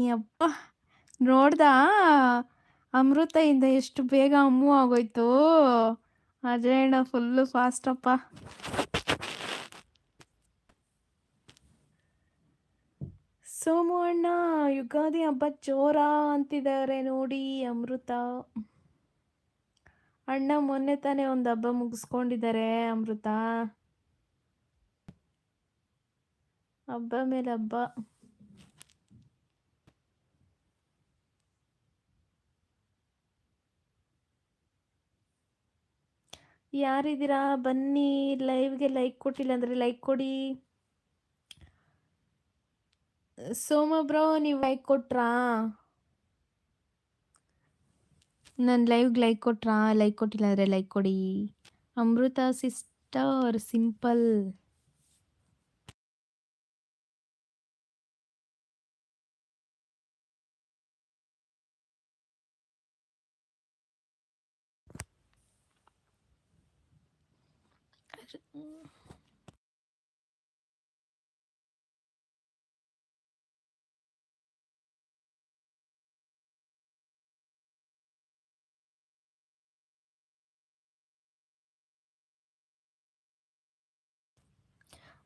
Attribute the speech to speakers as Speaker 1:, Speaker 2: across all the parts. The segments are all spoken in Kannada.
Speaker 1: ಯಪ್ಪಾ! ನೋಡ್ದಾ? ಅಮೃತೆಯಿಂದ ಎಷ್ಟು ಬೇಗ ಮೂವ್ ಆಗೋಯ್ತು. ಅಜಯ್ ಅಣ್ಣ ಫುಲ್ಲು ಫಾಸ್ಟಪ್ಪ. ಸೋಮು ಅಣ್ಣ ಯುಗಾದಿ ಹಬ್ಬ ಜೋರ ಅಂತಿದ್ದಾರೆ ನೋಡಿ ಅಮೃತ. ಅಣ್ಣ ಮೊನ್ನೆ ತಾನೇ ಒಂದು ಹಬ್ಬ ಮುಗಿಸ್ಕೊಂಡಿದ್ದಾರೆ ಅಮೃತ. ಹಬ್ಬ ಮೇಲೆ ಹಬ್ಬ. ಯಾರಿದ್ದೀರಾ ಬನ್ನಿ ಲೈವ್ಗೆ. ಲೈಕ್ ಕೊಟ್ಟಿಲ್ಲ ಅಂದರೆ ಲೈಕ್ ಕೊಡಿ. ಸೋಮ ಬ್ರೋ ನೀವು ಲೈಕ್ ಕೊಟ್ರಾ? ನನ್ನ ಲೈವ್ಗೆ ಲೈಕ್ ಕೊಟ್ರಾ? ಲೈಕ್ ಕೊಟ್ಟಿಲ್ಲ ಅಂದರೆ ಲೈಕ್ ಕೊಡಿ. ಅಮೃತ ಸಿಸ್ಟರ್ ಸಿಂಪಲ್.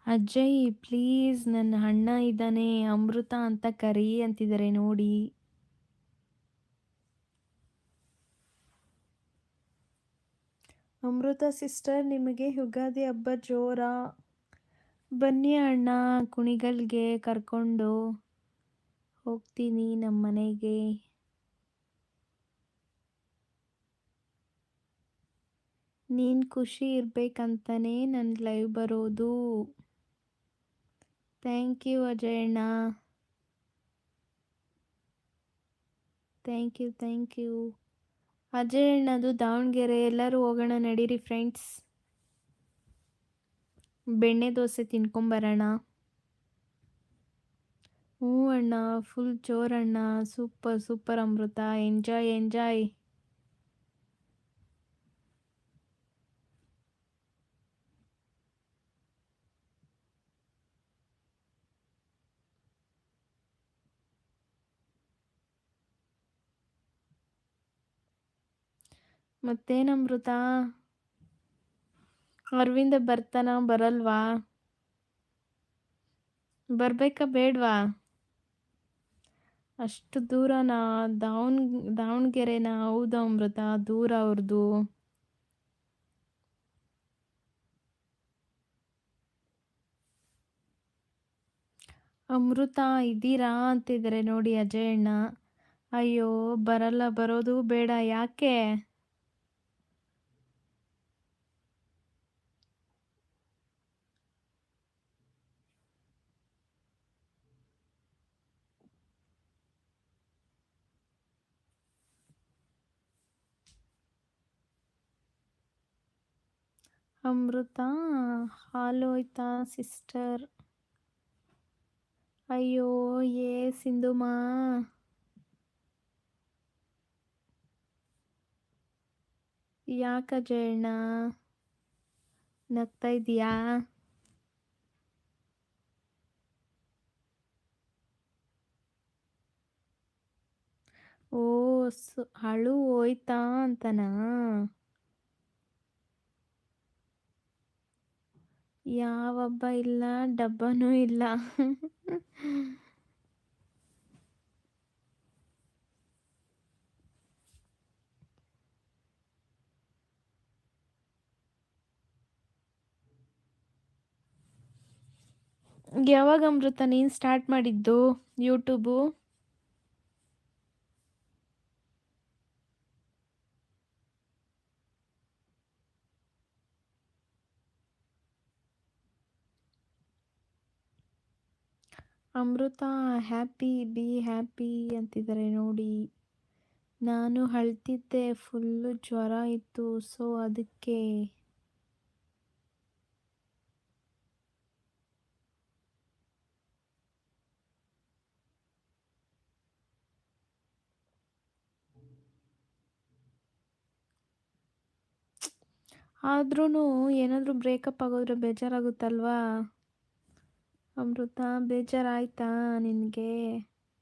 Speaker 1: ಅಜಯ್ ಪ್ಲೀಸ್ ನನ್ನ ಅಣ್ಣ ಇದ್ದಾನೆ ಅಮೃತ ಅಂತ ಕರಿ ಅಂತಿದ್ದಾರೆ ನೋಡಿ. ಅಮೃತ ಸಿಸ್ಟರ್ ನಿಮಗೆ ಯುಗಾದಿ ಹಬ್ಬ ಜೋರ. ಬನ್ನಿ ಅಣ್ಣ ಕುಣಿಗಲ್ಗೆ ಕರ್ಕೊಂಡು ಹೋಗ್ತೀನಿ ನಮ್ಮ ಮನೆಗೆ. ನೀನು ಖುಷಿ ಇರ್ಬೇಕಂತಾನೆ ನನ್ನ ಲೈವ್ ಬರೋದು. ಥ್ಯಾಂಕ್ ಯು ಅಜಯ್ ಅಣ್ಣ. Thank you. ಅಜಯ್ ಅಣ್ಣದು ದಾವಣಗೆರೆ. ಎಲ್ಲರೂ ಹೋಗೋಣ ನಡೀರಿ ಫ್ರೆಂಡ್ಸ್. ಬೆಣ್ಣೆ ದೋಸೆ ತಿನ್ಕೊಂಬರೋಣ. ಹ್ಞೂ ಅಣ್ಣ ಫುಲ್ ಜೋರಣ್ಣ. ಸೂಪರ್ ಅಮೃತ. ಎಂಜಾಯ್. ಮತ್ತೇನಮೃತ? ಅರವಿಂದ ಬರ್ತಾನ ಬರಲ್ವಾ? ಬರ್ಬೇಕಾ ಬೇಡ್ವಾ? ಅಷ್ಟು ದೂರನಾ? ದಾವಣಗೆರೆನಾ? ಹೌದು ಅಮೃತ ದೂರ ಅವ್ರದ್ದು. ಅಮೃತ ಇದ್ದೀರಾ ಅಂತಿದ್ದಾರೆ ನೋಡಿ ಅಜಯ್ ಅಣ್ಣ. ಅಯ್ಯೋ ಬರಲ್ಲ, ಬರೋದು ಬೇಡ. ಯಾಕೆ? ಅಮೃತ ಹಾಲು ಹೋಯ್ತಾ ಸಿಸ್ಟರ್? ಅಯ್ಯೋ ಸಿಂಧುಮಾ ಯಾಕ ಅಜಯಣ್ಣ ನಗ್ತಾ ಇದೀಯಾ? ಓ ಹಳು ಹೋಯ್ತಾ ಅಂತನಾ? ಯಾವ ಹಬ್ಬ ಇಲ್ಲ, ಡಬ್ಬನೂ ಇಲ್ಲ. ಯಾವಾಗ ಅಮೃತ ನೀನು ಸ್ಟಾರ್ಟ್ ಮಾಡಿದ್ದು ಯೂಟ್ಯೂಬು? ಅಮೃತ ಬಿ ಹ್ಯಾಪಿ ಅಂತಿದ್ದಾರೆ ನೋಡಿ. ನಾನು ಅಳ್ತಿದ್ದೆ, ಫುಲ್ಲು ಜ್ವರ ಇತ್ತು, ಸೊ ಅದಕ್ಕೆ. ಆದ್ರೂ ಏನಾದರೂ ಬ್ರೇಕಪ್ ಆಗೋದ್ರೆ ಬೇಜಾರಾಗುತ್ತಲ್ವಾ ಅಮೃತ? ಬೇಜಾರಾಯ್ತಾ ನಿನಗೆ?